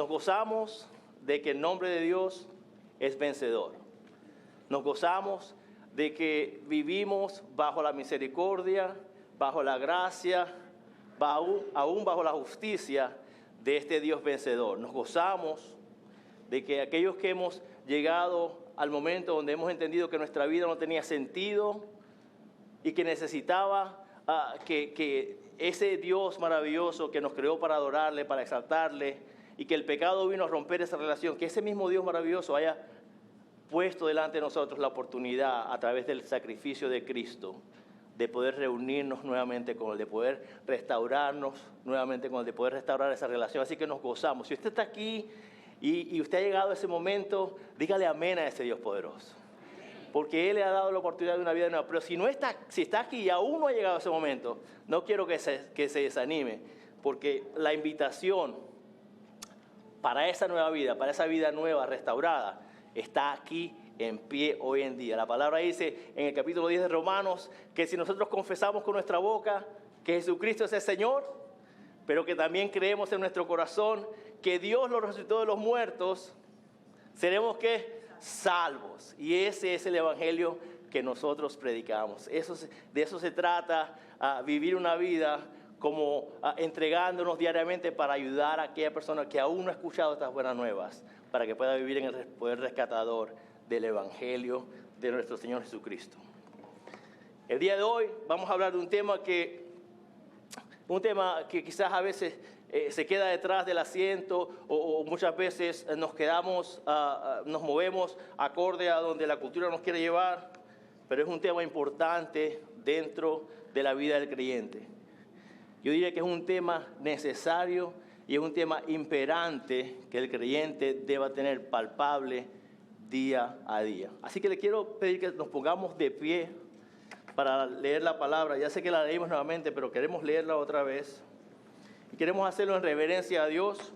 Nos gozamos de que el nombre de Dios es vencedor. Nos gozamos de que vivimos bajo la misericordia, bajo la gracia, aún bajo la justicia de este Dios vencedor. Nos gozamos de que aquellos que hemos llegado al momento donde hemos entendido que nuestra vida no tenía sentido y que necesitaba que ese Dios maravilloso que nos creó para adorarle, para exaltarle, y que el pecado vino a romper esa relación, que ese mismo Dios maravilloso haya puesto delante de nosotros la oportunidad a través del sacrificio de Cristo de poder reunirnos nuevamente con Él, de poder restaurarnos nuevamente con Él, de poder restaurar esa relación. Así que nos gozamos. Si usted está aquí y usted ha llegado a ese momento, dígale amén a ese Dios poderoso. Porque Él le ha dado la oportunidad de una vida nueva. Pero si está aquí y aún no ha llegado a ese momento, no quiero que se desanime, porque la invitación para esa nueva vida, para esa vida nueva, restaurada, está aquí en pie hoy en día. La palabra dice en el capítulo 10 de Romanos que si nosotros confesamos con nuestra boca que Jesucristo es el Señor, pero que también creemos en nuestro corazón que Dios lo resucitó de los muertos, seremos ¿qué? Salvos. Y ese es el evangelio que nosotros predicamos. De eso se trata, vivir una vida como entregándonos diariamente para ayudar a aquella persona que aún no ha escuchado estas buenas nuevas, para que pueda vivir en el poder rescatador del evangelio de nuestro Señor Jesucristo. El día de hoy vamos a hablar de un tema que quizás a veces se queda detrás del asiento o muchas veces nos movemos acorde a donde la cultura nos quiere llevar, pero es un tema importante dentro de la vida del creyente. Yo diría que es un tema necesario y es un tema imperante que el creyente deba tener palpable día a día. Así que le quiero pedir que nos pongamos de pie para leer la palabra. Ya sé que la leímos nuevamente, pero queremos leerla otra vez. Y queremos hacerlo en reverencia a Dios.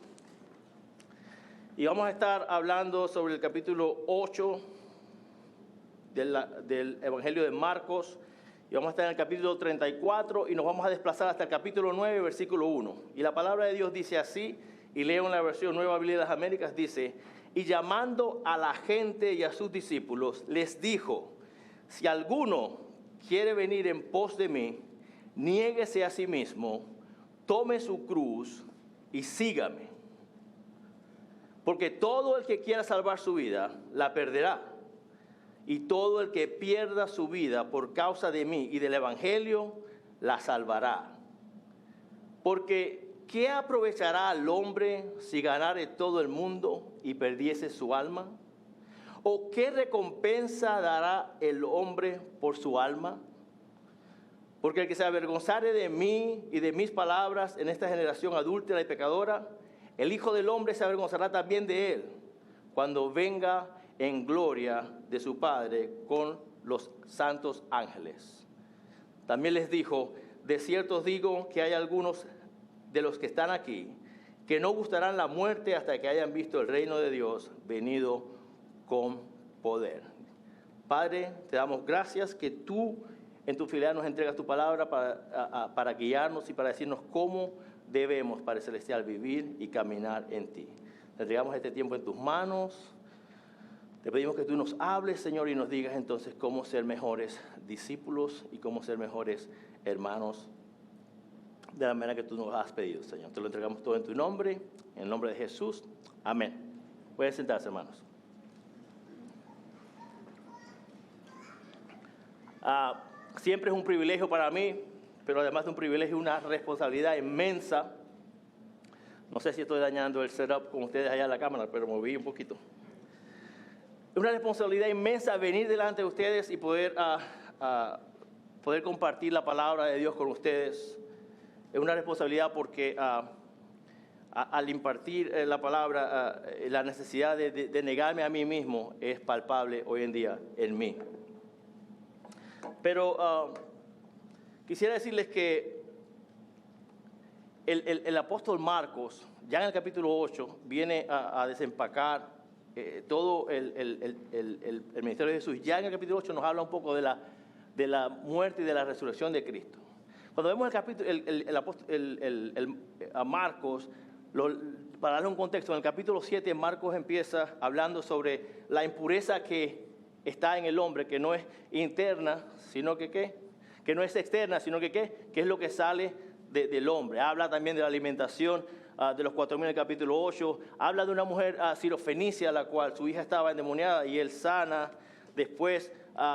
Y vamos a estar hablando sobre el capítulo 8 del Evangelio de Marcos. Y vamos a estar en el capítulo 34 y nos vamos a desplazar hasta el capítulo 9, versículo 1. Y la palabra de Dios dice así, y leo en la versión Nueva Biblia de las Américas, dice: y llamando a la gente y a sus discípulos, les dijo: si alguno quiere venir en pos de mí, niéguese a sí mismo, tome su cruz y sígame. Porque todo el que quiera salvar su vida, la perderá. Y todo el que pierda su vida por causa de mí y del evangelio, la salvará. Porque ¿qué aprovechará al hombre si ganare todo el mundo y perdiese su alma? ¿O qué recompensa dará el hombre por su alma? Porque el que se avergonzare de mí y de mis palabras en esta generación adúltera y pecadora, el Hijo del Hombre se avergonzará también de él, cuando venga en gloria de su Padre con los santos ángeles. También les dijo: de cierto os digo que hay algunos de los que están aquí que no gustarán la muerte hasta que hayan visto el reino de Dios venido con poder. Padre, te damos gracias que tú en tu fidelidad nos entregas tu palabra para guiarnos y para decirnos cómo debemos, Padre Celestial, vivir y caminar en ti. Te entregamos este tiempo en tus manos. Te pedimos que tú nos hables, Señor, y nos digas entonces cómo ser mejores discípulos y cómo ser mejores hermanos de la manera que tú nos has pedido, Señor. Te lo entregamos todo en tu nombre, en el nombre de Jesús. Amén. Pueden sentarse, hermanos. Siempre es un privilegio para mí, pero además de un privilegio, una responsabilidad inmensa. No sé si estoy dañando el setup con ustedes allá en la cámara, pero moví un poquito. Es una responsabilidad inmensa venir delante de ustedes y poder compartir la palabra de Dios con ustedes. Es una responsabilidad porque al impartir la palabra, la necesidad de negarme a mí mismo es palpable hoy en día en mí. Pero quisiera decirles que el apóstol Marcos, ya en el capítulo 8, viene a desempacar todo el ministerio de Jesús. Ya en el capítulo 8 nos habla un poco de la muerte y de la resurrección de Cristo. Cuando vemos el capítulo, a Marcos, Para darle un contexto, en el capítulo 7 Marcos empieza hablando sobre la impureza que está en el hombre, que no es interna, sino que no es externa, sino que es lo que sale del hombre. Habla también de la alimentación de los 4,000 en el capítulo 8. Habla de una mujer sirofenicia, la cual su hija estaba endemoniada y él sana. Después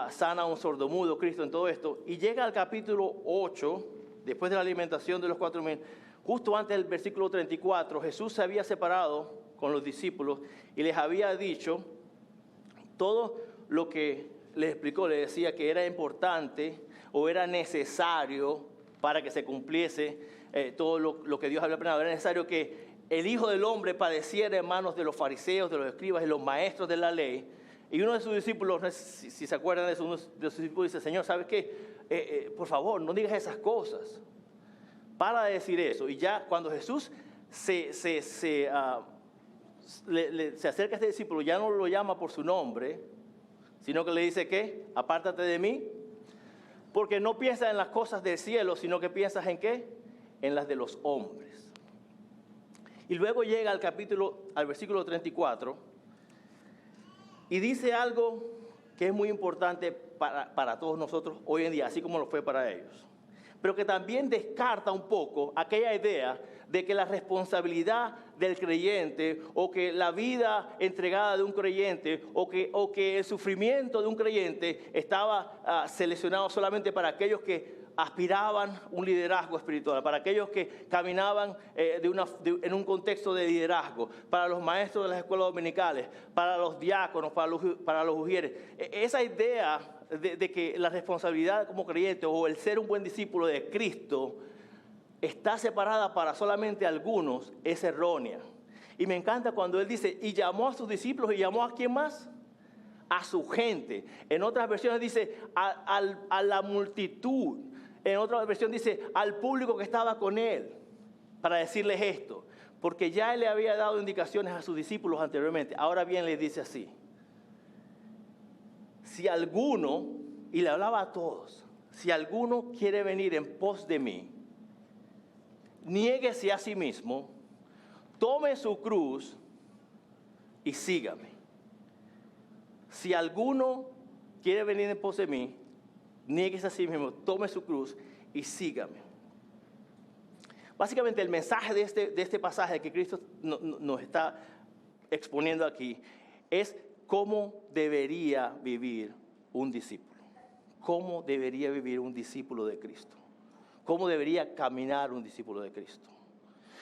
sana a un sordomudo, Cristo, en todo esto. Y llega al capítulo 8, después de la alimentación de los 4,000, justo antes del versículo 34, Jesús se había separado con los discípulos y les había dicho todo lo que les explicó. Les decía que era importante o era necesario para que se cumpliese todo lo que Dios había planeado. Era necesario que el Hijo del Hombre padeciera en manos de los fariseos, de los escribas y los maestros de la ley. Y uno de sus discípulos, no sé si se acuerdan de eso, uno de sus discípulos dice: Señor, ¿sabes qué? Por favor, no digas esas cosas. Para de decir eso. Y ya cuando Jesús se acerca a este discípulo, ya no lo llama por su nombre, sino que le dice que apártate de mí, porque no piensas en las cosas del cielo, sino que piensas en ¿qué? En las de los hombres. Y luego llega al versículo 34 y dice algo que es muy importante para todos nosotros hoy en día, así como lo fue para ellos, pero que también descarta un poco aquella idea de que la responsabilidad del creyente o que la vida entregada de un creyente o que el sufrimiento de un creyente estaba seleccionado solamente para aquellos que aspiraban un liderazgo espiritual, para aquellos que caminaban en un contexto de liderazgo, para los maestros de las escuelas dominicales, para los diáconos, para los ujieres. Esa idea de que la responsabilidad como creyente o el ser un buen discípulo de Cristo está separada para solamente algunos es errónea. Y me encanta cuando él dice, y llamó a sus discípulos, y llamó a ¿quién más? A su gente. En otras versiones dice a la multitud. En otra versión dice al público que estaba con él, para decirles esto, porque ya él le había dado indicaciones a sus discípulos anteriormente. Ahora bien les dice así: si alguno, y le hablaba a todos, si alguno quiere venir en pos de mí, niéguese a sí mismo, tome su cruz y sígame. Si alguno quiere venir en pos de mí, niéguese a sí mismo, tome su cruz y sígame. Básicamente el mensaje de este pasaje que Cristo nos está exponiendo aquí es cómo debería vivir un discípulo. Cómo debería vivir un discípulo de Cristo. Cómo debería caminar un discípulo de Cristo.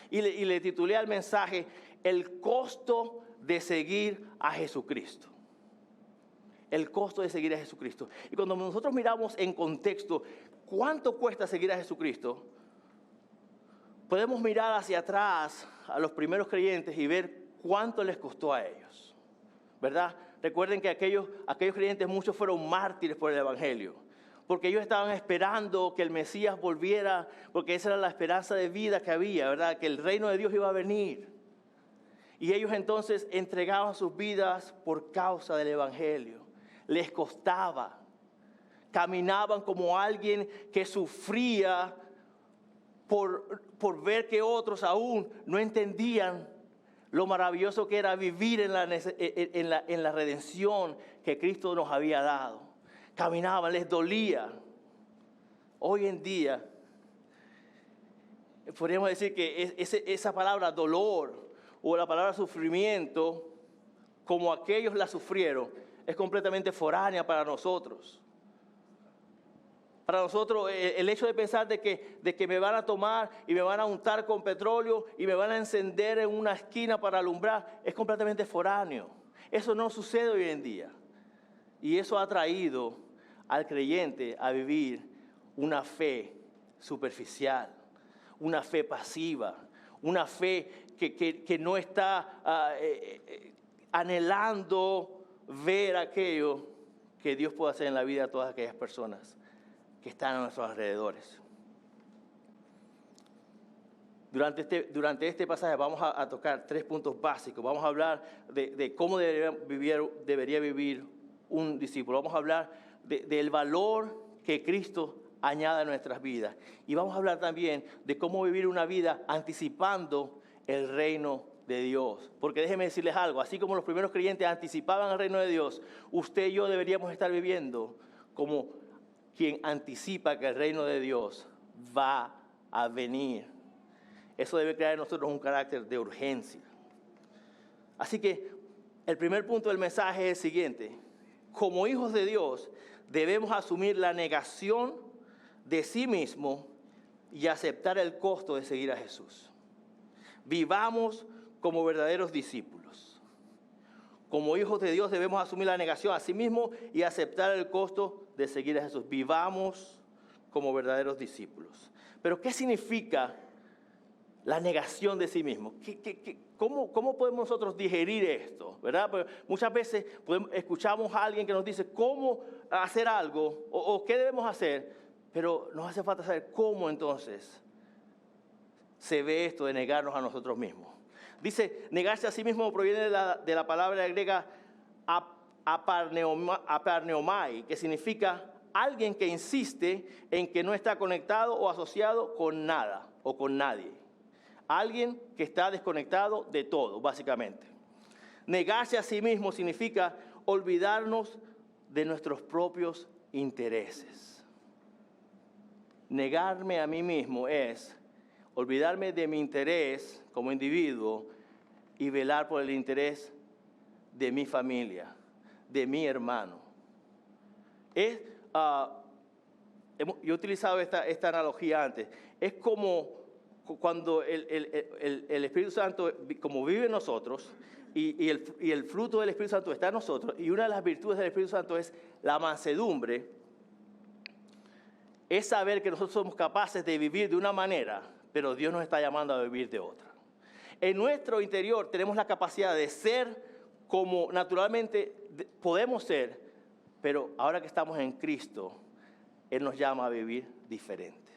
Y le titulé al mensaje: el costo de seguir a Jesucristo. El costo de seguir a Jesucristo. Y cuando nosotros miramos en contexto cuánto cuesta seguir a Jesucristo, podemos mirar hacia atrás a los primeros creyentes y ver cuánto les costó a ellos, ¿verdad? Recuerden que aquellos creyentes, muchos fueron mártires por el Evangelio, porque ellos estaban esperando que el Mesías volviera, porque esa era la esperanza de vida que había, ¿verdad? Que el reino de Dios iba a venir. Y ellos entonces entregaban sus vidas por causa del Evangelio. Les costaba. Caminaban como alguien que sufría por ver que otros aún no entendían lo maravilloso que era vivir en la redención que Cristo nos había dado. Caminaban, les dolía. Hoy en día, podríamos decir que esa palabra dolor o la palabra sufrimiento, como aquellos la sufrieron, es completamente foránea para nosotros. Para nosotros el hecho de pensar de que me van a tomar y me van a untar con petróleo y me van a encender en una esquina para alumbrar es completamente foráneo. Eso no sucede hoy en día. Y eso ha traído al creyente a vivir una fe superficial, una fe pasiva, una fe que no está anhelando ver aquello que Dios puede hacer en la vida de todas aquellas personas que están a nuestros alrededores. Durante este pasaje vamos a tocar 3 puntos básicos. Vamos a hablar de cómo debería vivir un discípulo. Vamos a hablar del valor que Cristo añade a nuestras vidas. Y vamos a hablar también de cómo vivir una vida anticipando el reino de Dios. Porque déjenme decirles algo, así como los primeros creyentes anticipaban el reino de Dios, usted y yo deberíamos estar viviendo como quien anticipa que el reino de Dios va a venir. Eso debe crear en nosotros un carácter de urgencia. Así que el primer punto del mensaje es el siguiente. Como hijos de Dios debemos asumir la negación de sí mismo y aceptar el costo de seguir a Jesús. Vivamos como verdaderos discípulos. Como hijos de Dios debemos asumir la negación a sí mismo y aceptar el costo de seguir a Jesús. Vivamos como verdaderos discípulos. Pero ¿qué significa la negación de sí mismo? ¿Cómo podemos nosotros digerir esto? ¿Verdad? Porque muchas veces escuchamos a alguien que nos dice cómo hacer algo o qué debemos hacer, pero nos hace falta saber cómo entonces se ve esto de negarnos a nosotros mismos. Dice, negarse a sí mismo proviene de la palabra griega aparneomai, que significa alguien que insiste en que no está conectado o asociado con nada o con nadie. Alguien que está desconectado de todo, básicamente. Negarse a sí mismo significa olvidarnos de nuestros propios intereses. Negarme a mí mismo es olvidarme de mi interés como individuo y velar por el interés de mi familia, de mi hermano. Yo he utilizado esta analogía antes. Es como cuando el Espíritu Santo, como vive en nosotros, y el fruto del Espíritu Santo está en nosotros, y una de las virtudes del Espíritu Santo es la mansedumbre, es saber que nosotros somos capaces de vivir de una manera, pero Dios nos está llamando a vivir de otra. En nuestro interior tenemos la capacidad de ser como naturalmente podemos ser, pero ahora que estamos en Cristo, Él nos llama a vivir diferente.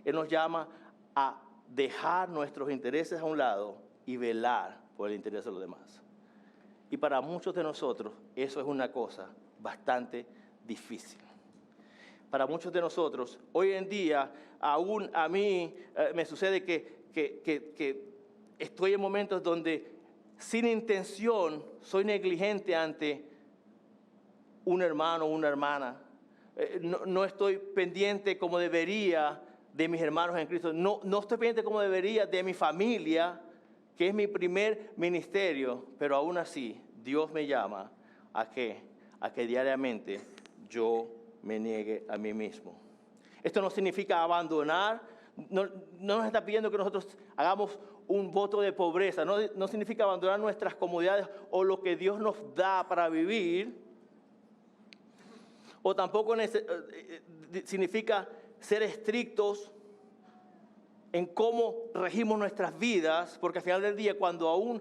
Él nos llama a dejar nuestros intereses a un lado y velar por el interés de los demás. Y para muchos de nosotros eso es una cosa bastante difícil. Para muchos de nosotros, hoy en día, aún a mí me sucede que estoy en momentos donde sin intención soy negligente ante un hermano o una hermana. No estoy pendiente como debería de mis hermanos en Cristo. No estoy pendiente como debería de mi familia, que es mi primer ministerio, pero aún así Dios me llama a que diariamente yo me niegue a mí mismo. Esto no significa abandonar, no nos está pidiendo que nosotros hagamos un voto de pobreza, no significa abandonar nuestras comodidades o lo que Dios nos da para vivir, o tampoco significa ser estrictos en cómo regimos nuestras vidas, porque al final del día, cuando aún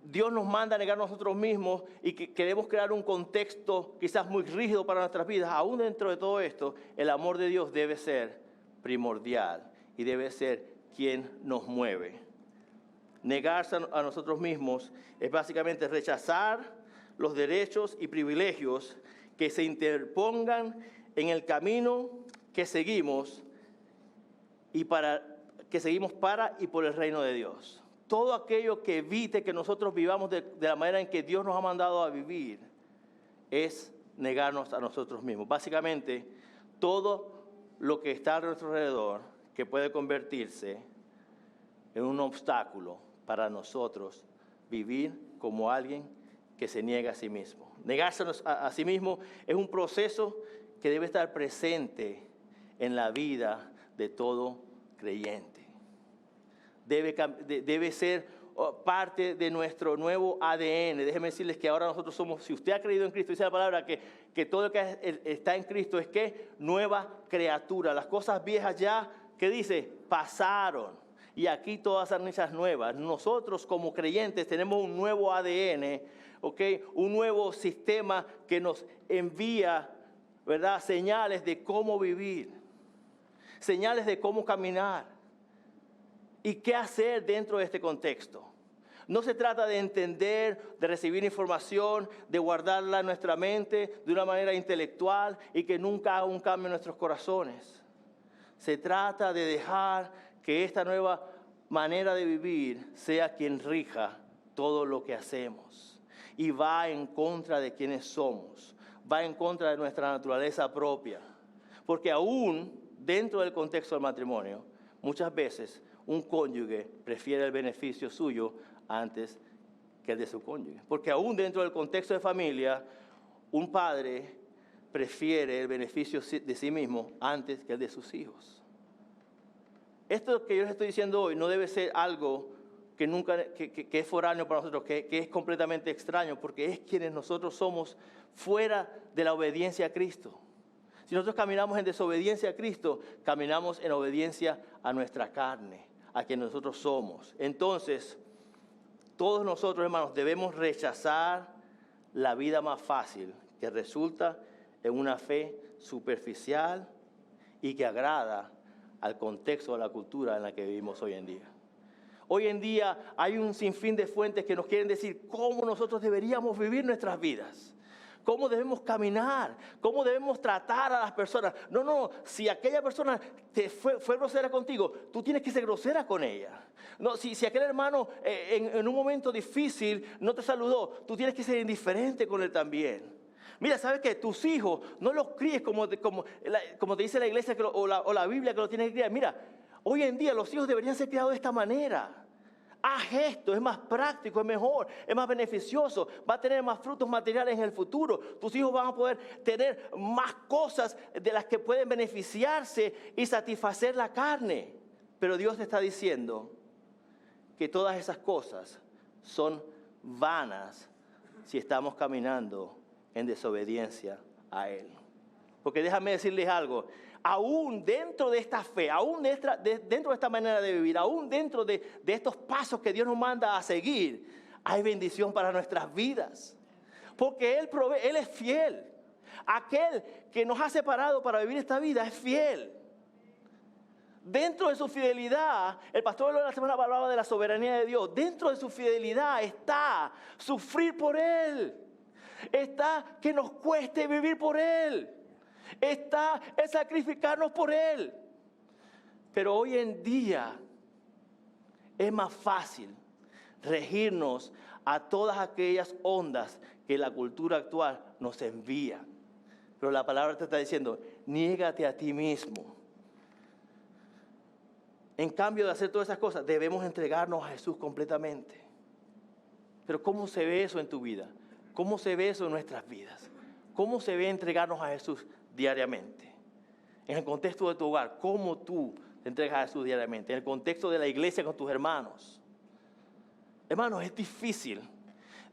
Dios nos manda a negar a nosotros mismos y que queremos crear un contexto quizás muy rígido para nuestras vidas, aún dentro de todo esto, el amor de Dios debe ser primordial y debe ser quien nos mueve. Negarse a nosotros mismos es básicamente rechazar los derechos y privilegios que se interpongan en el camino que seguimos para y por el reino de Dios. Todo aquello que evite que nosotros vivamos de la manera en que Dios nos ha mandado a vivir es negarnos a nosotros mismos. Básicamente, todo lo que está a nuestro alrededor que puede convertirse en un obstáculo para nosotros vivir como alguien que se niega a sí mismo. Negarse a sí mismo es un proceso que debe estar presente en la vida de todo creyente. Debe ser parte de nuestro nuevo ADN. Déjenme decirles que ahora nosotros somos, si usted ha creído en Cristo, dice la palabra que todo lo que está en Cristo es que nueva criatura. Las cosas viejas ya, ¿qué dice? Pasaron. Y aquí todas son hechas nuevas. Nosotros como creyentes tenemos un nuevo ADN, ¿okay? Un nuevo sistema que nos envía, ¿verdad?, señales de cómo vivir, señales de cómo caminar y qué hacer dentro de este contexto. No se trata de entender, de recibir información, de guardarla en nuestra mente de una manera intelectual y que nunca haga un cambio en nuestros corazones. Se trata de dejar que esta nueva manera de vivir sea quien rija todo lo que hacemos. Y va en contra de quienes somos. Va en contra de nuestra naturaleza propia. Porque aún dentro del contexto del matrimonio, muchas veces un cónyuge prefiere el beneficio suyo antes que el de su cónyuge. Porque aún dentro del contexto de familia, un padre prefiere el beneficio de sí mismo antes que el de sus hijos. Esto que yo les estoy diciendo hoy no debe ser algo que es foráneo para nosotros, que es completamente extraño, porque es quienes nosotros somos fuera de la obediencia a Cristo. Si nosotros caminamos en desobediencia a Cristo, caminamos en obediencia a nuestra carne, a quien nosotros somos. Entonces, todos nosotros, hermanos, debemos rechazar la vida más fácil, que resulta en una fe superficial y que agrada al contexto, a la cultura en la que vivimos hoy en día. Hoy en día hay un sinfín de fuentes que nos quieren decir cómo nosotros deberíamos vivir nuestras vidas. Cómo debemos caminar, cómo debemos tratar a las personas. No, si aquella persona fue grosera contigo, tú tienes que ser grosera con ella. No, si aquel hermano en un momento difícil no te saludó, tú tienes que ser indiferente con él también. Mira, ¿sabes qué? Tus hijos no los críes como te dice la iglesia o la Biblia que los tienes que criar. Mira, hoy en día los hijos deberían ser criados de esta manera. Haz esto, es más práctico, es mejor, es más beneficioso, va a tener más frutos materiales en el futuro. Tus hijos van a poder tener más cosas de las que pueden beneficiarse y satisfacer la carne. Pero Dios te está diciendo que todas esas cosas son vanas si estamos caminando en desobediencia a Él. Porque déjame decirles algo. Aún dentro de esta fe, aún dentro de esta manera de vivir, aún dentro de estos pasos que Dios nos manda a seguir, hay bendición para nuestras vidas. Porque Él provee, Él es fiel. Aquel que nos ha separado para vivir esta vida es fiel. Dentro de su fidelidad, el pastor de la semana hablaba de la soberanía de Dios. Dentro de su fidelidad está sufrir por Él. Está que nos cueste vivir por Él. Está el sacrificarnos por Él. Pero hoy en día es más fácil regirnos a todas aquellas ondas que la cultura actual nos envía. Pero la palabra te está diciendo, niégate a ti mismo. En cambio de hacer todas esas cosas, debemos entregarnos a Jesús completamente. Pero ¿cómo se ve eso en tu vida? ¿Cómo se ve eso en nuestras vidas? ¿Cómo se ve entregarnos a Jesús diariamente? En el contexto de tu hogar, ¿cómo tú te entregas a Jesús diariamente? En el contexto de la iglesia con tus hermanos. Hermanos, es difícil.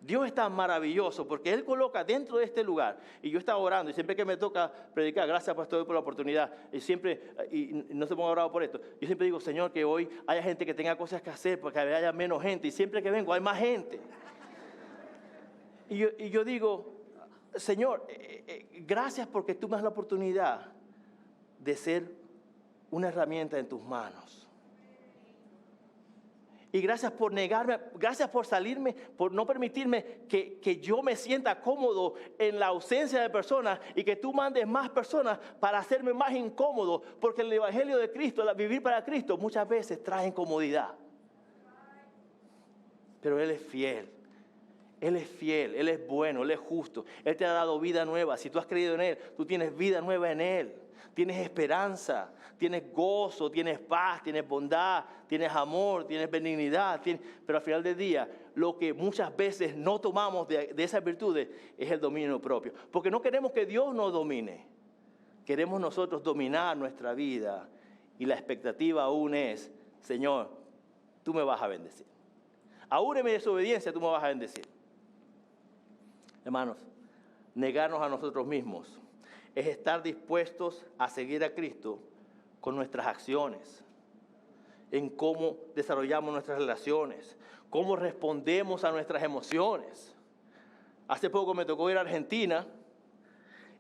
Dios es tan maravilloso porque Él coloca dentro de este lugar. Y yo estaba orando y siempre que me toca predicar, gracias pastor por la oportunidad. Y no se me ha orado por esto. Yo siempre digo, Señor, que hoy haya gente que tenga cosas que hacer porque haya menos gente. Y siempre que vengo hay más gente. Y yo digo, Señor, gracias porque tú me das la oportunidad de ser una herramienta en tus manos. Y gracias por negarme, gracias por salirme, por no permitirme que yo me sienta cómodo en la ausencia de personas y que tú mandes más personas para hacerme más incómodo. Porque el Evangelio de Cristo, vivir para Cristo, muchas veces trae incomodidad. Pero Él es fiel. Él es fiel, Él es bueno, Él es justo. Él te ha dado vida nueva. Si tú has creído en Él, tú tienes vida nueva en Él. Tienes esperanza, tienes gozo, tienes paz, tienes bondad, tienes amor, tienes benignidad. Pero al final del día, lo que muchas veces no tomamos de esas virtudes es el dominio propio. Porque no queremos que Dios nos domine. Queremos nosotros dominar nuestra vida. Y la expectativa aún es, Señor, tú me vas a bendecir. Aún en mi desobediencia, tú me vas a bendecir. Hermanos, negarnos a nosotros mismos es estar dispuestos a seguir a Cristo con nuestras acciones, en cómo desarrollamos nuestras relaciones, cómo respondemos a nuestras emociones. Hace poco me tocó ir a Argentina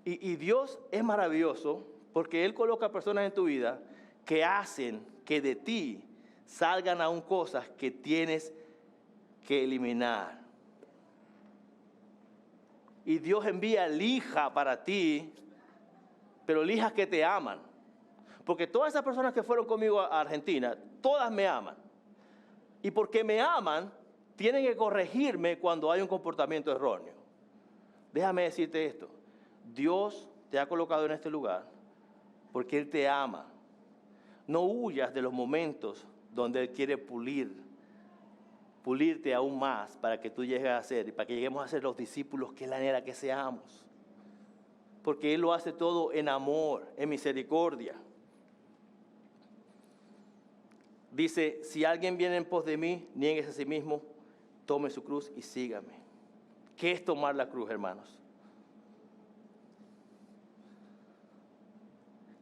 y Dios es maravilloso porque Él coloca personas en tu vida que hacen que de ti salgan aún cosas que tienes que eliminar. Y Dios envía lija para ti, pero lijas que te aman. Porque todas esas personas que fueron conmigo a Argentina, todas me aman. Y porque me aman, tienen que corregirme cuando hay un comportamiento erróneo. Déjame decirte esto. Dios te ha colocado en este lugar porque Él te ama. No huyas de los momentos donde Él quiere pulirte aún más para que tú llegues a ser y para que lleguemos a ser los discípulos que Él anhela que seamos. Porque Él lo hace todo en amor, en misericordia. Dice, si alguien viene en pos de mí, niéguese a sí mismo, tome su cruz y sígame. ¿Qué es tomar la cruz, hermanos?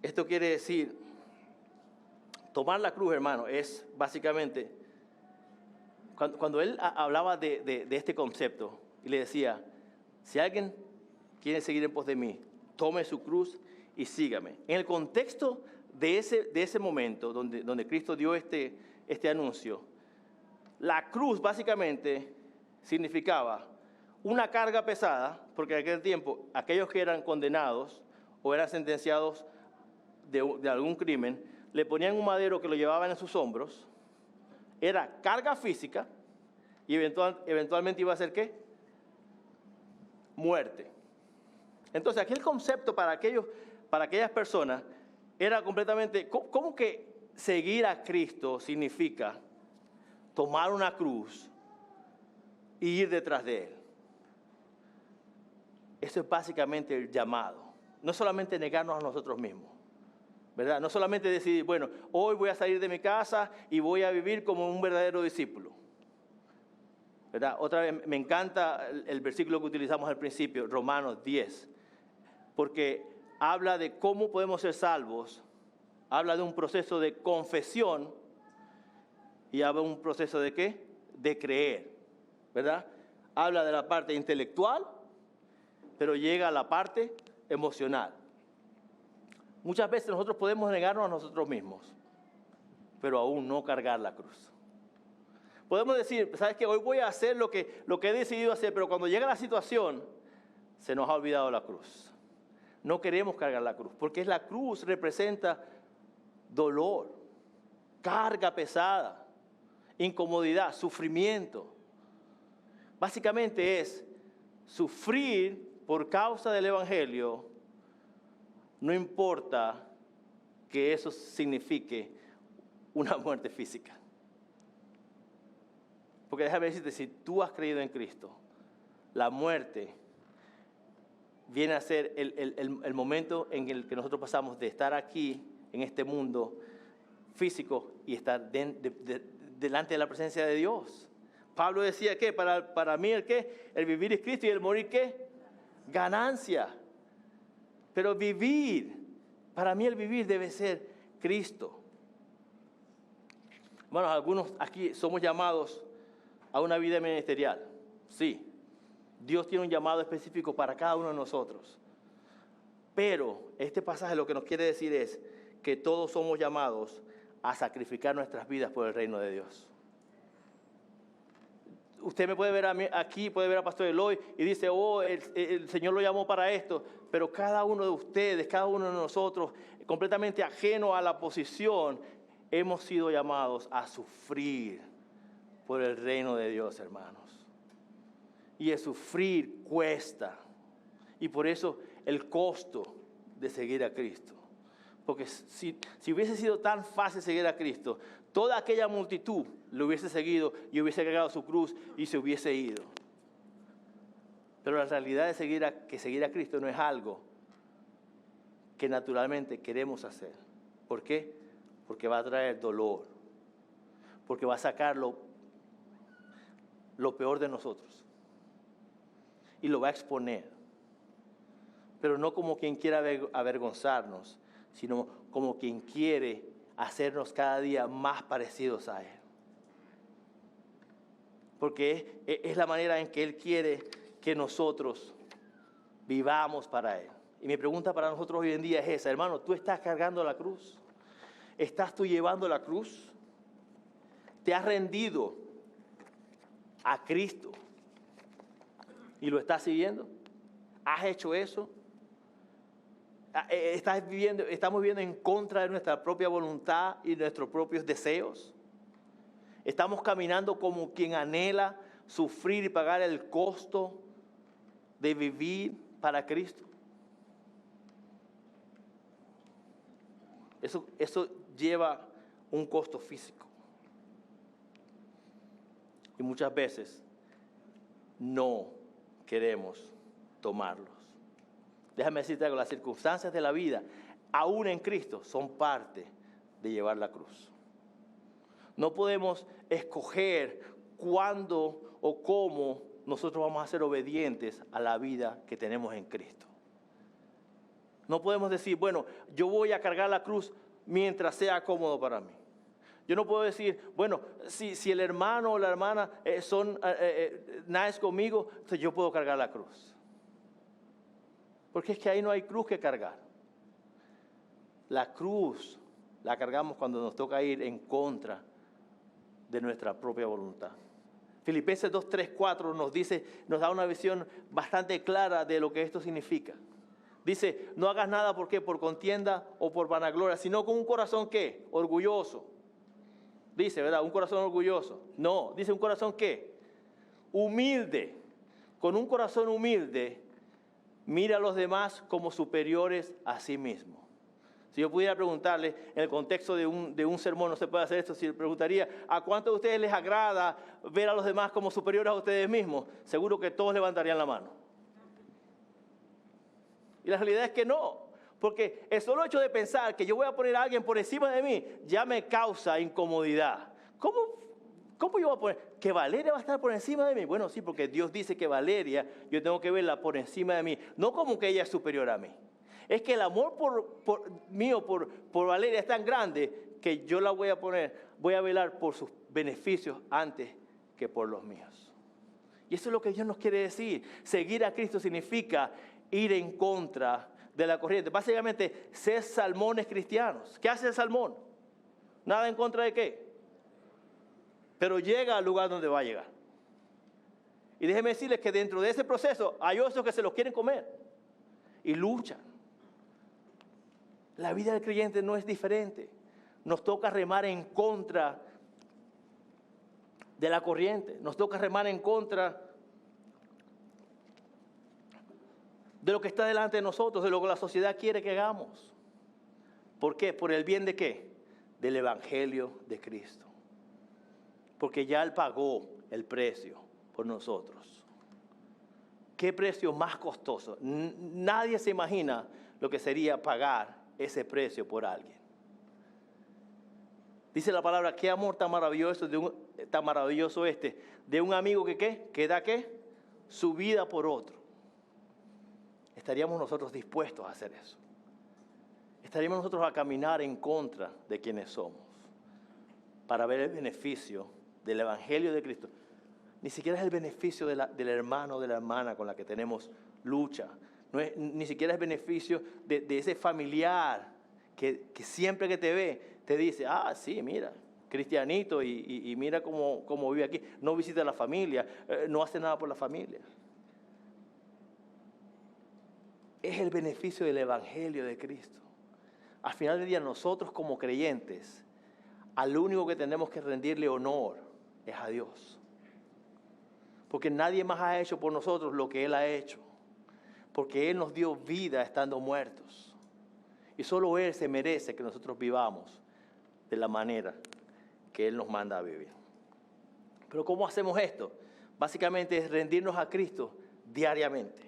Esto quiere decir, tomar la cruz, hermano, es básicamente, cuando él hablaba de este concepto y le decía, si alguien quiere seguir en pos de mí, tome su cruz y sígame. En el contexto de ese momento donde Cristo dio este anuncio, la cruz básicamente significaba una carga pesada, porque en aquel tiempo aquellos que eran condenados o eran sentenciados de algún crimen, le ponían un madero que lo llevaban en sus hombros, era carga física y eventualmente iba a ser ¿qué? Muerte. Entonces aquel concepto para aquellas personas era completamente, ¿cómo que seguir a Cristo significa tomar una cruz y ir detrás de Él? Eso es básicamente el llamado. No solamente negarnos a nosotros mismos, ¿verdad? No solamente decidir, bueno, hoy voy a salir de mi casa y voy a vivir como un verdadero discípulo, ¿verdad? Otra vez, me encanta el versículo que utilizamos al principio, Romanos 10, porque habla de cómo podemos ser salvos, habla de un proceso de confesión y habla de un proceso de ¿qué? De creer, ¿verdad? Habla de la parte intelectual, pero llega a la parte emocional. Muchas veces nosotros podemos negarnos a nosotros mismos, pero aún no cargar la cruz. Podemos decir, ¿sabes qué? Hoy voy a hacer lo que he decidido hacer, pero cuando llega la situación, se nos ha olvidado la cruz. No queremos cargar la cruz, porque la cruz representa dolor, carga pesada, incomodidad, sufrimiento. Básicamente es sufrir por causa del Evangelio, no importa que eso signifique una muerte física. Porque déjame decirte, si tú has creído en Cristo, la muerte viene a ser el momento en el que nosotros pasamos de estar aquí, en este mundo físico, y estar delante de la presencia de Dios. Pablo decía que para mí el vivir es Cristo y el morir ¿qué? Ganancia. Pero para mí el vivir debe ser Cristo. Bueno, algunos aquí somos llamados a una vida ministerial. Sí, Dios tiene un llamado específico para cada uno de nosotros. Pero este pasaje lo que nos quiere decir es que todos somos llamados a sacrificar nuestras vidas por el reino de Dios. Usted me puede ver a mí aquí, puede ver a Pastor Eloy y dice, el Señor lo llamó para esto, pero cada uno de ustedes, cada uno de nosotros, completamente ajeno a la posición, hemos sido llamados a sufrir por el reino de Dios, hermanos. Y el sufrir cuesta. Y por eso el costo de seguir a Cristo. Porque si hubiese sido tan fácil seguir a Cristo, toda aquella multitud lo hubiese seguido y hubiese cargado su cruz y se hubiese ido. Pero la realidad de seguir a Cristo no es algo que naturalmente queremos hacer. ¿Por qué? Porque va a traer dolor. Porque va a sacar lo peor de nosotros. Y lo va a exponer. Pero no como quien quiera avergonzarnos, sino como quien quiere hacernos cada día más parecidos a Él. Porque es la manera en que Él quiere que nosotros vivamos para Él. Y mi pregunta para nosotros hoy en día es esa, hermano, ¿tú estás cargando la cruz? ¿Estás tú llevando la cruz? ¿Te has rendido a Cristo y lo estás siguiendo? ¿Has hecho eso? ¿Estamos viviendo en contra de nuestra propia voluntad y nuestros propios deseos? Estamos caminando como quien anhela sufrir y pagar el costo de vivir para Cristo. Eso lleva un costo físico. Y muchas veces no queremos tomarlos. Déjame decirte algo, las circunstancias de la vida, aún en Cristo, son parte de llevar la cruz. No podemos escoger cuándo o cómo nosotros vamos a ser obedientes a la vida que tenemos en Cristo. No podemos decir, bueno, yo voy a cargar la cruz mientras sea cómodo para mí. Yo no puedo decir, bueno, si el hermano o la hermana son nice conmigo, entonces yo puedo cargar la cruz. Porque es que ahí no hay cruz que cargar. La cruz la cargamos cuando nos toca ir en contra de nuestra propia voluntad. Filipenses 2, 3, 4 nos da una visión bastante clara de lo que esto significa. Dice, no hagas nada por contienda o por vanagloria, sino con un corazón ¿qué? Orgulloso. Dice, ¿verdad? Un corazón orgulloso. No, dice un corazón ¿qué? Humilde. Con un corazón humilde, mira a los demás como superiores a sí mismo. Si yo pudiera preguntarle, en el contexto de un sermón, no se puede hacer esto, si le preguntaría, ¿a cuántos de ustedes les agrada ver a los demás como superiores a ustedes mismos? Seguro que todos levantarían la mano. Y la realidad es que no. Porque el solo hecho de pensar que yo voy a poner a alguien por encima de mí ya me causa incomodidad. ¿Cómo yo voy a poner? ¿Que Valeria va a estar por encima de mí? Bueno, sí, porque Dios dice que Valeria, yo tengo que verla por encima de mí. No como que ella es superior a mí. Es que el amor mío por Valeria es tan grande que yo la voy a velar por sus beneficios antes que por los míos. Y eso es lo que Dios nos quiere decir. Seguir a Cristo significa ir en contra de la corriente. Básicamente, ser salmones cristianos. ¿Qué hace el salmón? Nada en contra de qué. Pero llega al lugar donde va a llegar. Y déjenme decirles que dentro de ese proceso hay osos que se los quieren comer. Y luchan. La vida del creyente no es diferente. Nos toca remar en contra de la corriente. Nos toca remar en contra de lo que está delante de nosotros, de lo que la sociedad quiere que hagamos. ¿Por qué? ¿Por el bien de qué? Del Evangelio de Cristo. Porque ya Él pagó el precio por nosotros. ¿Qué precio más costoso? Nadie se imagina lo que sería pagar ese precio por alguien. Dice la palabra, qué amor tan maravilloso, de un amigo que ¿qué? Que da ¿qué? Su vida por otro. ¿Estaríamos nosotros dispuestos a hacer eso? ¿Estaríamos nosotros a caminar en contra de quienes somos para ver el beneficio del Evangelio de Cristo? Ni siquiera es el beneficio del hermano o de la hermana con la que tenemos lucha. Ni siquiera es beneficio de ese familiar que siempre que te ve te dice, sí, mira, cristianito y mira cómo vive aquí. No visita a la familia, no hace nada por la familia. Es el beneficio del Evangelio de Cristo. Al final del día, nosotros como creyentes, al único que tenemos que rendirle honor es a Dios. Porque nadie más ha hecho por nosotros lo que Él ha hecho. Porque Él nos dio vida estando muertos. Y solo Él se merece que nosotros vivamos de la manera que Él nos manda a vivir. Pero ¿cómo hacemos esto? Básicamente es rendirnos a Cristo diariamente.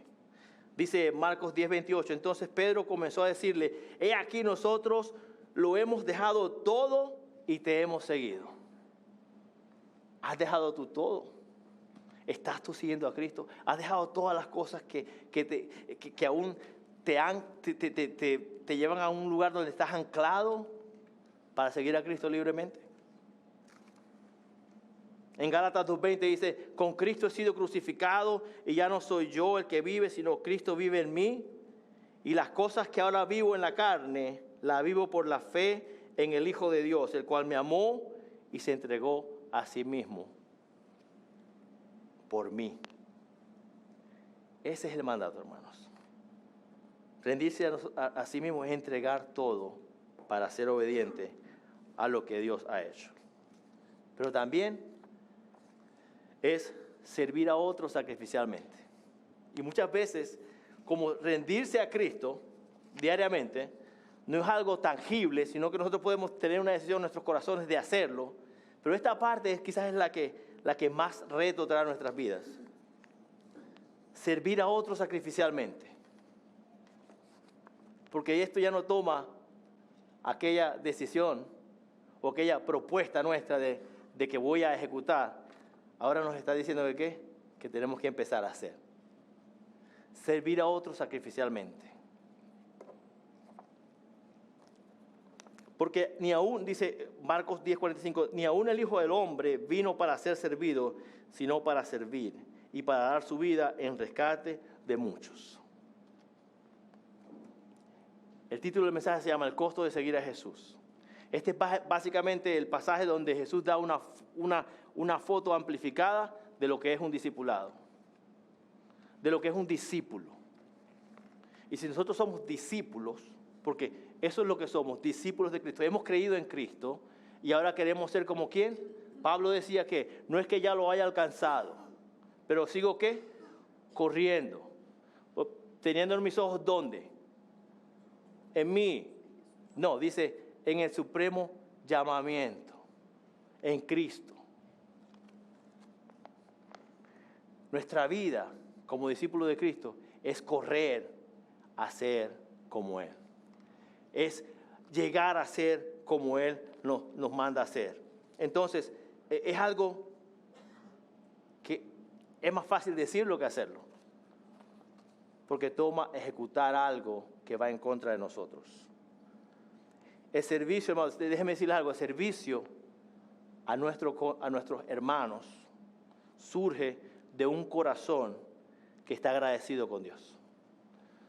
Dice Marcos 10:28, entonces Pedro comenzó a decirle, he aquí nosotros lo hemos dejado todo y te hemos seguido. ¿Has dejado tú todo? ¿Estás tú siguiendo a Cristo? ¿Has dejado todas las cosas que aún te llevan a un lugar donde estás anclado para seguir a Cristo libremente? En Gálatas 2:20 dice, con Cristo he sido crucificado y ya no soy yo el que vive, sino Cristo vive en mí. Y las cosas que ahora vivo en la carne, las vivo por la fe en el Hijo de Dios, el cual me amó y se entregó a sí mismo por mí. Ese es el mandato, hermanos. Rendirse a sí mismo es entregar todo para ser obediente a lo que Dios ha hecho. pero también es servir a otros sacrificialmente. Y muchas veces, como rendirse a Cristo diariamente, no es algo tangible, sino que nosotros podemos tener una decisión en nuestros corazones de hacerlo, pero esta parte quizás es la que más reto trae a nuestras vidas. Servir a otros sacrificialmente. Porque esto ya no toma aquella decisión o aquella propuesta nuestra de que voy a ejecutar. Ahora nos está diciendo que ¿qué? Que tenemos que empezar a hacer. Servir a otros sacrificialmente. Porque ni aún, dice Marcos 10:45, ni aún el Hijo del Hombre vino para ser servido, sino para servir y para dar su vida en rescate de muchos. El título del mensaje se llama El costo de seguir a Jesús. Este es básicamente el pasaje donde Jesús da una foto amplificada de lo que es un discipulado, de lo que es un discípulo. Y si nosotros somos discípulos, porque eso es lo que somos, discípulos de Cristo, hemos creído en Cristo y ahora queremos ser como ¿quién? Pablo decía que no es que ya lo haya alcanzado, pero sigo ¿qué? Corriendo, teniendo en mis ojos ¿dónde? En mí. No, dice en el supremo llamamiento, en Cristo. Nuestra vida como discípulos de Cristo es correr a ser como Él. Es llegar a ser como Él nos manda a ser. Entonces, es algo que es más fácil decirlo que hacerlo. Porque toma ejecutar algo que va en contra de nosotros. El servicio, hermanos, déjenme decirles algo, el servicio a nuestros hermanos surge de un corazón que está agradecido con Dios.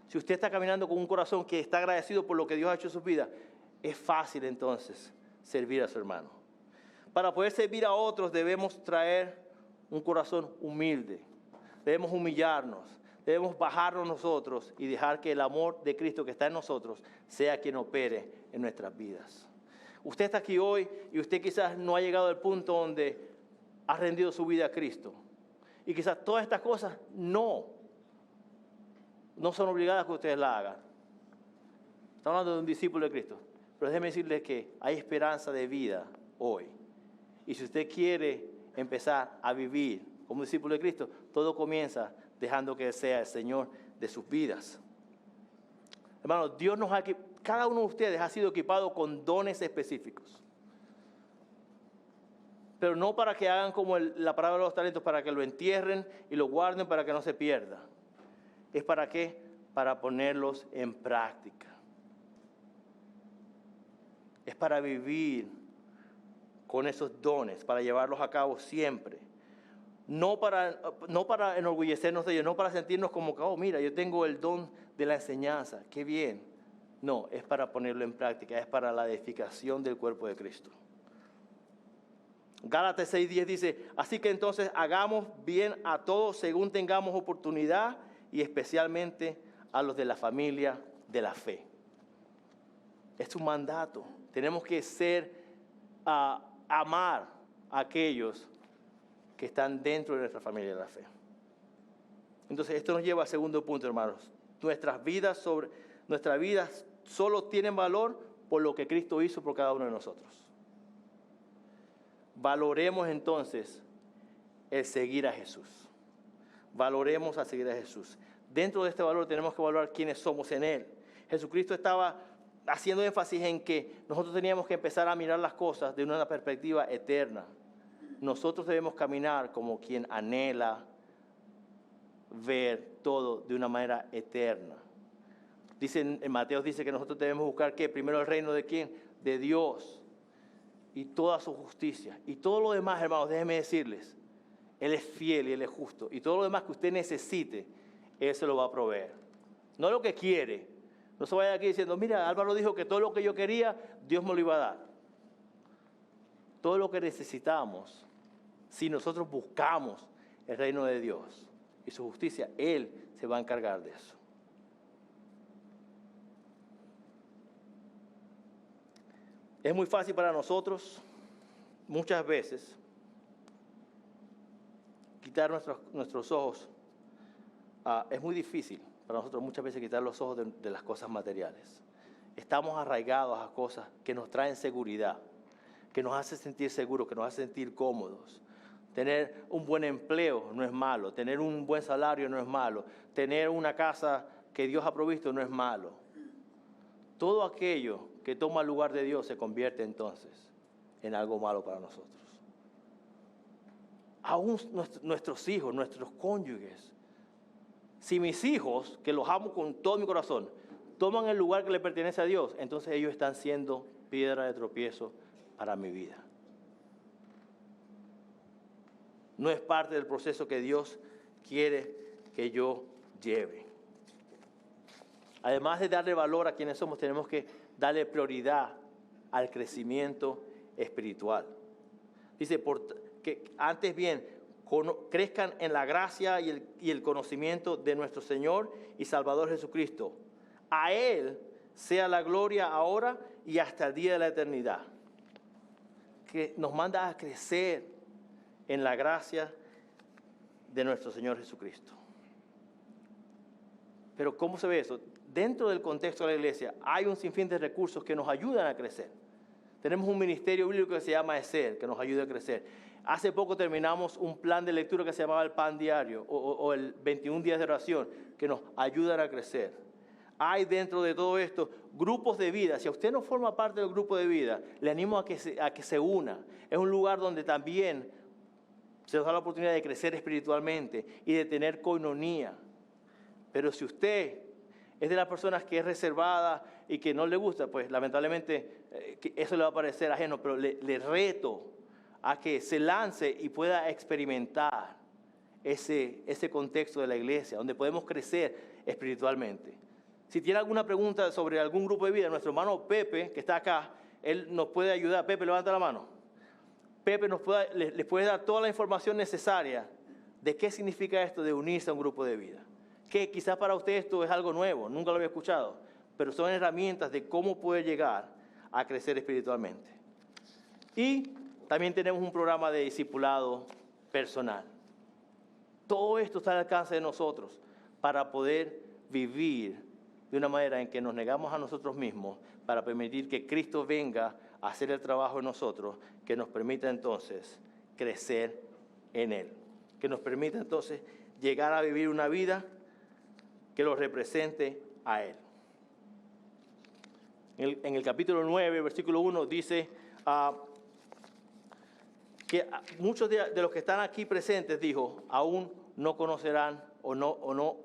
Si usted está caminando con un corazón que está agradecido por lo que Dios ha hecho en su vida, es fácil entonces servir a su hermano. Para poder servir a otros debemos traer un corazón humilde, debemos humillarnos, debemos bajarnos nosotros y dejar que el amor de Cristo que está en nosotros sea quien opere en nuestras vidas. Usted está aquí hoy y usted quizás no ha llegado al punto donde ha rendido su vida a Cristo. Y quizás todas estas cosas no son obligadas que ustedes la hagan. Estamos hablando de un discípulo de Cristo. Pero déjeme decirles que hay esperanza de vida hoy. Y si usted quiere empezar a vivir como discípulo de Cristo, todo comienza dejando que sea el Señor de sus vidas. Hermanos, cada uno de ustedes ha sido equipado con dones específicos. Pero no para que hagan como la parábola de los talentos, para que lo entierren y lo guarden para que no se pierda. ¿Es para qué? Para ponerlos en práctica. Es para vivir con esos dones, para llevarlos a cabo siempre. No para enorgullecernos de ellos, no para sentirnos como que, oh, mira, yo tengo el don de la enseñanza, qué bien. No, es para ponerlo en práctica, es para la edificación del cuerpo de Cristo. Gálatas 6:10 dice, así que entonces hagamos bien a todos según tengamos oportunidad y especialmente a los de la familia de la fe. Es un mandato. Tenemos que amar a aquellos que están dentro de nuestra familia de la fe. Entonces esto nos lleva al segundo punto, hermanos. Nuestras vidas solo tienen valor por lo que Cristo hizo por cada uno de nosotros. Valoremos entonces el seguir a Jesús. Valoremos a seguir a Jesús. Dentro de este valor tenemos que valorar quiénes somos en Él. Jesucristo estaba haciendo énfasis en que nosotros teníamos que empezar a mirar las cosas de una perspectiva eterna. Nosotros debemos caminar como quien anhela ver todo de una manera eterna. En Mateo dice que nosotros debemos buscar ¿qué? Primero el reino de ¿quién? De Dios y toda su justicia. Y todo lo demás, hermanos, déjenme decirles, Él es fiel y Él es justo. Y todo lo demás que usted necesite, Él se lo va a proveer. No lo que quiere. No se vaya aquí diciendo, mira, Álvaro dijo que todo lo que yo quería, Dios me lo iba a dar. Todo lo que necesitamos, si nosotros buscamos el reino de Dios y su justicia, Él se va a encargar de eso. Es muy fácil para nosotros, muchas veces, quitar nuestros ojos. Es muy difícil para nosotros muchas veces quitar los ojos de las cosas materiales. Estamos arraigados a cosas que nos traen seguridad, que nos hacen sentir seguros, que nos hacen sentir cómodos. Tener un buen empleo no es malo, tener un buen salario no es malo, tener una casa que Dios ha provisto no es malo. Todo aquello que toma el lugar de Dios se convierte entonces en algo malo para nosotros. Aún nuestros hijos, nuestros cónyuges. Si mis hijos, que los amo con todo mi corazón, toman el lugar que le pertenece a Dios, entonces ellos están siendo piedra de tropiezo para mi vida. No es parte del proceso que Dios quiere que yo lleve. Además de darle valor a quienes somos, tenemos que darle prioridad al crecimiento espiritual. Dice, que antes bien, crezcan en la gracia y el conocimiento de nuestro Señor y Salvador Jesucristo. A Él sea la gloria ahora y hasta el día de la eternidad. Que nos manda a crecer en la gracia de nuestro Señor Jesucristo. Pero ¿cómo se ve eso? Dentro del contexto de la iglesia hay un sinfín de recursos que nos ayudan a crecer. Tenemos un ministerio bíblico que se llama ESER, que nos ayuda a crecer. Hace poco terminamos un plan de lectura que se llamaba el Pan Diario o el 21 días de oración, que nos ayudan a crecer. Hay dentro de todo esto grupos de vida. Si usted no forma parte del grupo de vida, le animo a que se una. Es un lugar donde también se nos da la oportunidad de crecer espiritualmente y de tener coinonía. Pero si usted es de las personas que es reservada y que no le gusta, pues lamentablemente eso le va a parecer ajeno, pero le reto a que se lance y pueda experimentar ese contexto de la iglesia, donde podemos crecer espiritualmente. Si tiene alguna pregunta sobre algún grupo de vida, nuestro hermano Pepe, que está acá, él nos puede ayudar. Pepe, levanta la mano. Pepe les puede dar toda la información necesaria de qué significa esto de unirse a un grupo de vida. Que quizás para usted esto es algo nuevo, nunca lo había escuchado, pero son herramientas de cómo poder llegar a crecer espiritualmente. Y también tenemos un programa de discipulado personal. Todo esto está al alcance de nosotros para poder vivir de una manera en que nos negamos a nosotros mismos para permitir que Cristo venga a hacer el trabajo en nosotros, que nos permita entonces crecer en Él, que nos permita entonces llegar a vivir una vida que lo represente a Él. En el capítulo 9, versículo 1, dice que muchos de los que están aquí presentes, dijo, aún no conocerán o no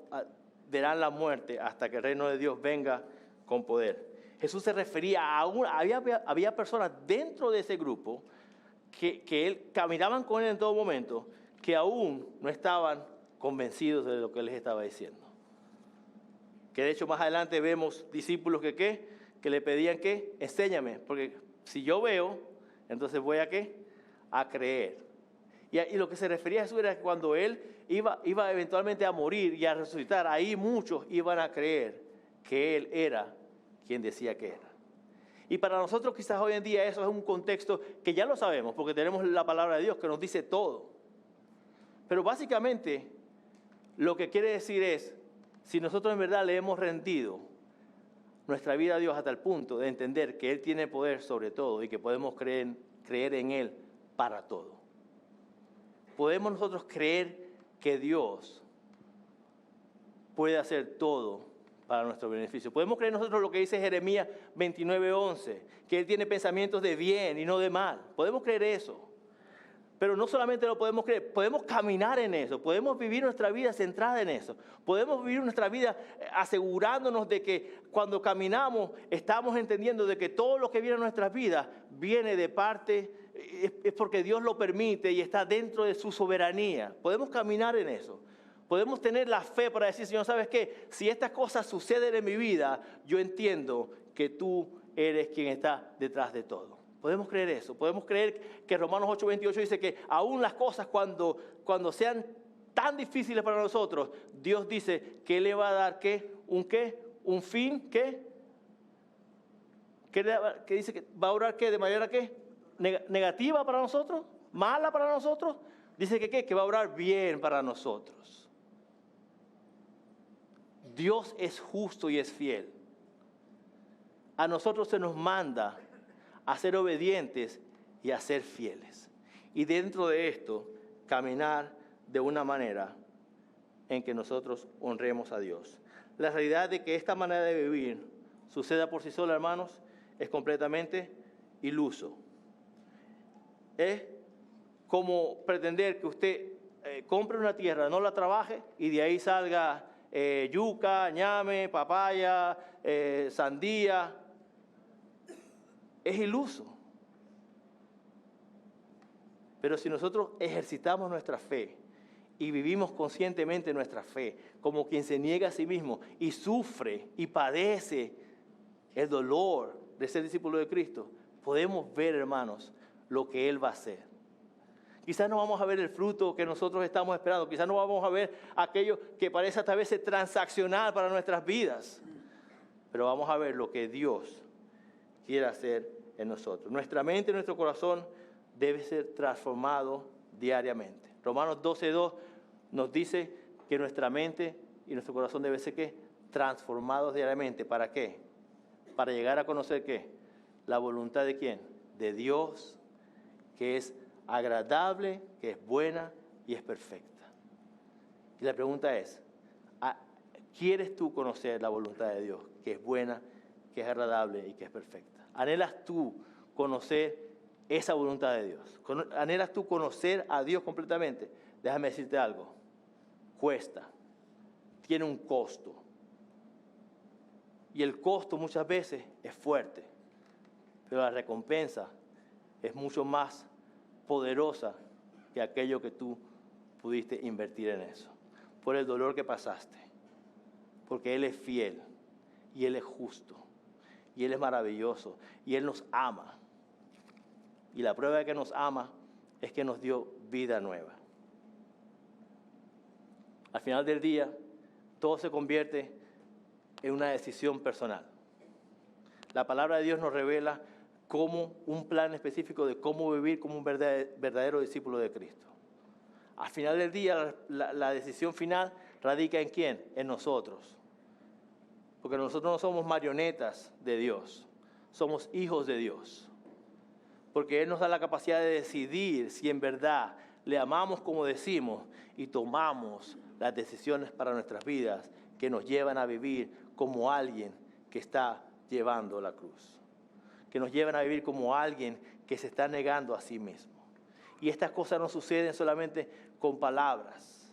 verán la muerte hasta que el reino de Dios venga con poder. Jesús se refería había personas dentro de ese grupo que él caminaban con él en todo momento, que aún no estaban convencidos de lo que él les estaba diciendo. Que de hecho más adelante vemos discípulos que le pedían enséñame, porque si yo veo, entonces voy a creer. Y lo que se refería a Jesús era que cuando él iba eventualmente a morir y a resucitar, ahí muchos iban a creer que él era quien decía que era. Y para nosotros quizás hoy en día eso es un contexto que ya lo sabemos, porque tenemos la palabra de Dios que nos dice todo. Pero básicamente lo que quiere decir es, si nosotros en verdad le hemos rendido nuestra vida a Dios hasta el punto de entender que Él tiene poder sobre todo y que podemos creer en Él para todo. Podemos nosotros creer que Dios puede hacer todo para nuestro beneficio. Podemos creer nosotros lo que dice Jeremías 29:11, que Él tiene pensamientos de bien y no de mal. Podemos creer eso. Pero no solamente lo podemos creer, podemos caminar en eso, podemos vivir nuestra vida centrada en eso. Podemos vivir nuestra vida asegurándonos de que cuando caminamos estamos entendiendo de que todo lo que viene a nuestras vidas viene de parte, es porque Dios lo permite y está dentro de su soberanía. Podemos caminar en eso. Podemos tener la fe para decir, Señor, ¿sabes qué? Si estas cosas suceden en mi vida, yo entiendo que tú eres quien está detrás de todo. Podemos creer eso. Podemos creer que Romanos 8:28 dice que aún las cosas cuando sean tan difíciles para nosotros, Dios dice que Él le va a dar un fin, que dice que va a orar de manera negativa para nosotros, mala para nosotros. Dice que, ¿qué? Que va a obrar bien para nosotros. Dios es justo y es fiel. A nosotros se nos manda a ser obedientes y a ser fieles. Y dentro de esto, caminar de una manera en que nosotros honremos a Dios. La realidad de que esta manera de vivir suceda por sí sola, hermanos, es completamente iluso. Es como pretender que usted compre una tierra, no la trabaje y de ahí salga yuca, ñame, papaya, sandía. Es iluso. Pero si nosotros ejercitamos nuestra fe y vivimos conscientemente nuestra fe, como quien se niega a sí mismo y sufre y padece el dolor de ser discípulo de Cristo, podemos ver, hermanos, lo que Él va a hacer. Quizás no vamos a ver el fruto que nosotros estamos esperando. Quizás no vamos a ver aquello que parece hasta a veces transaccional para nuestras vidas. Pero vamos a ver lo que Dios quiere hacer en nosotros. Nuestra mente y nuestro corazón debe ser transformado diariamente. Romanos 12:2 nos dice que nuestra mente y nuestro corazón debe ser ¿qué? Transformados diariamente. ¿Para qué? Para llegar a conocer ¿qué? La voluntad de ¿quién? De Dios, que es agradable, que es buena y es perfecta. Y la pregunta es, ¿quieres tú conocer la voluntad de Dios, que es buena, que es agradable y que es perfecta? ¿Anhelas tú conocer esa voluntad de Dios? ¿Anhelas tú conocer a Dios completamente? Déjame decirte algo. Cuesta. Tiene un costo. Y el costo muchas veces es fuerte. Pero la recompensa es mucho más poderosa que aquello que tú pudiste invertir en eso. Por el dolor que pasaste. Porque Él es fiel. Y Él es justo. Y Él es maravilloso. Y Él nos ama. Y la prueba de que nos ama es que nos dio vida nueva. Al final del día, todo se convierte en una decisión personal. La palabra de Dios nos revela cómo un plan específico de cómo vivir como un verdadero discípulo de Cristo. Al final del día, la decisión final radica ¿en quién? En nosotros. Porque nosotros no somos marionetas de Dios, somos hijos de Dios. Porque Él nos da la capacidad de decidir si en verdad le amamos como decimos y tomamos las decisiones para nuestras vidas que nos llevan a vivir como alguien que está llevando la cruz. Que nos llevan a vivir como alguien que se está negando a sí mismo. Y estas cosas no suceden solamente con palabras.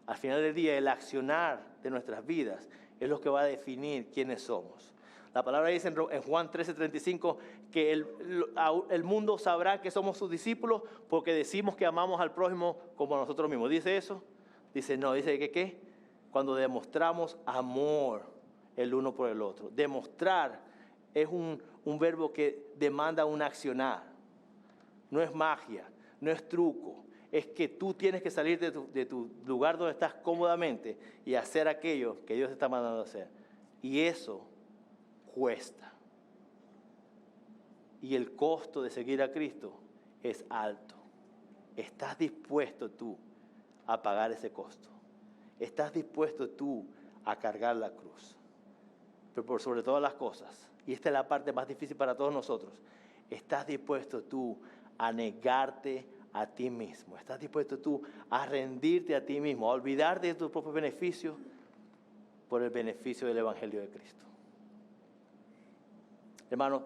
Al final del día, el accionar de nuestras vidas es lo que va a definir quiénes somos. La palabra dice en Juan 13:35 que el mundo sabrá que somos sus discípulos porque decimos que amamos al prójimo como a nosotros mismos. ¿Dice eso? Dice no, dice que ¿qué? Cuando demostramos amor el uno por el otro. Demostrar es un verbo que demanda un accionar. No es magia, no es truco. Es que tú tienes que salir de tu lugar donde estás cómodamente y hacer aquello que Dios te está mandando a hacer. Y eso cuesta. Y el costo de seguir a Cristo es alto. ¿Estás dispuesto tú a pagar ese costo? ¿Estás dispuesto tú a cargar la cruz? Pero por sobre todas las cosas, y esta es la parte más difícil para todos nosotros, ¿estás dispuesto tú a negarte a ti mismo? ¿Estás dispuesto tú a rendirte a ti mismo, a olvidarte de tus propios beneficios por el beneficio del Evangelio de Cristo? Hermano,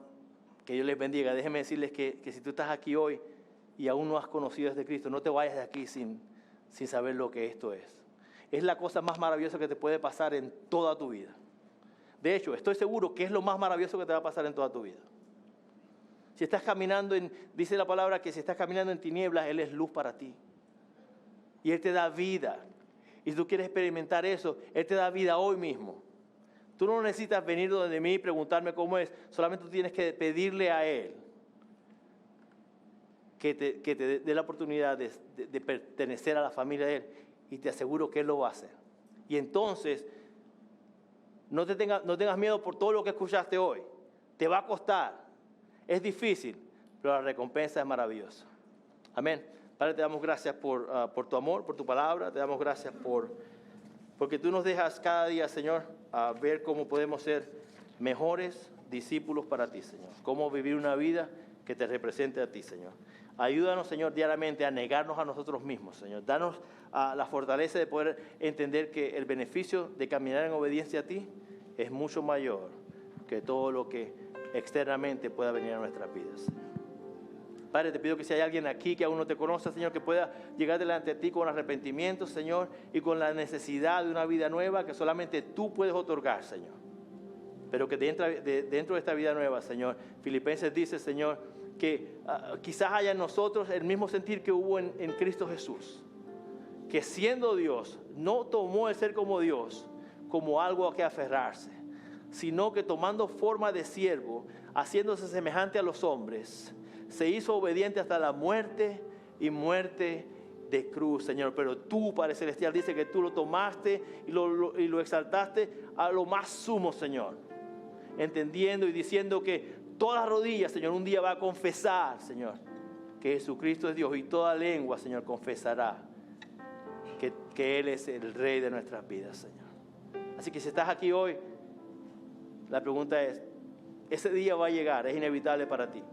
que Dios les bendiga. Déjenme decirles que si tú estás aquí hoy y aún no has conocido a este Cristo, no te vayas de aquí sin saber lo que esto es. Es la cosa más maravillosa que te puede pasar en toda tu vida. De hecho, estoy seguro que es lo más maravilloso que te va a pasar en toda tu vida. Si estás caminando dice la palabra que si estás caminando en tinieblas, Él es luz para ti. Y Él te da vida. Y si tú quieres experimentar eso, Él te da vida hoy mismo. Tú no necesitas venir donde mí y preguntarme cómo es. Solamente tú tienes que pedirle a Él que te dé la oportunidad de pertenecer a la familia de Él. Y te aseguro que Él lo va a hacer. Y entonces, no tengas miedo por todo lo que escuchaste hoy. Te va a costar. Es difícil, pero la recompensa es maravillosa. Amén. Padre, te damos gracias por tu amor, por tu palabra. Te damos gracias porque tú nos dejas cada día, Señor, a ver cómo podemos ser mejores discípulos para ti, Señor. Cómo vivir una vida que te represente a ti, Señor. Ayúdanos, Señor, diariamente a negarnos a nosotros mismos, Señor. Danos la fortaleza de poder entender que el beneficio de caminar en obediencia a ti es mucho mayor que todo lo que externamente pueda venir a nuestras vidas, Señor. Padre, te pido que si hay alguien aquí que aún no te conoce, Señor, que pueda llegar delante de ti con arrepentimiento, Señor, y con la necesidad de una vida nueva que solamente tú puedes otorgar, Señor. Pero que dentro de esta vida nueva, Señor, Filipenses dice, Señor, que quizás haya en nosotros el mismo sentir que hubo en Cristo Jesús. Que siendo Dios, no tomó el ser como Dios como algo a que aferrarse, sino que tomando forma de siervo, haciéndose semejante a los hombres, se hizo obediente hasta la muerte y muerte de cruz, Señor. Pero tú, Padre Celestial, dice que tú lo tomaste y lo exaltaste a lo más sumo, Señor. Entendiendo y diciendo que toda rodilla, Señor, un día va a confesar, Señor, que Jesucristo es Dios, y toda lengua, Señor, confesará que Él es el Rey de nuestras vidas, Señor. Así que si estás aquí hoy, la pregunta es, ese día va a llegar, es inevitable para ti.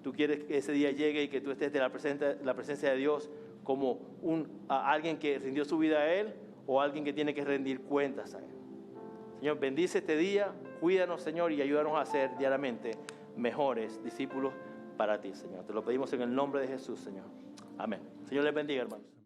Tú quieres que ese día llegue y que tú estés de la presencia de Dios como alguien que rindió su vida a Él, o alguien que tiene que rendir cuentas a Él. Señor, bendice este día, cuídanos, Señor, y ayúdanos a ser diariamente mejores discípulos para ti, Señor. Te lo pedimos en el nombre de Jesús, Señor. Amén. Señor les bendiga, hermanos.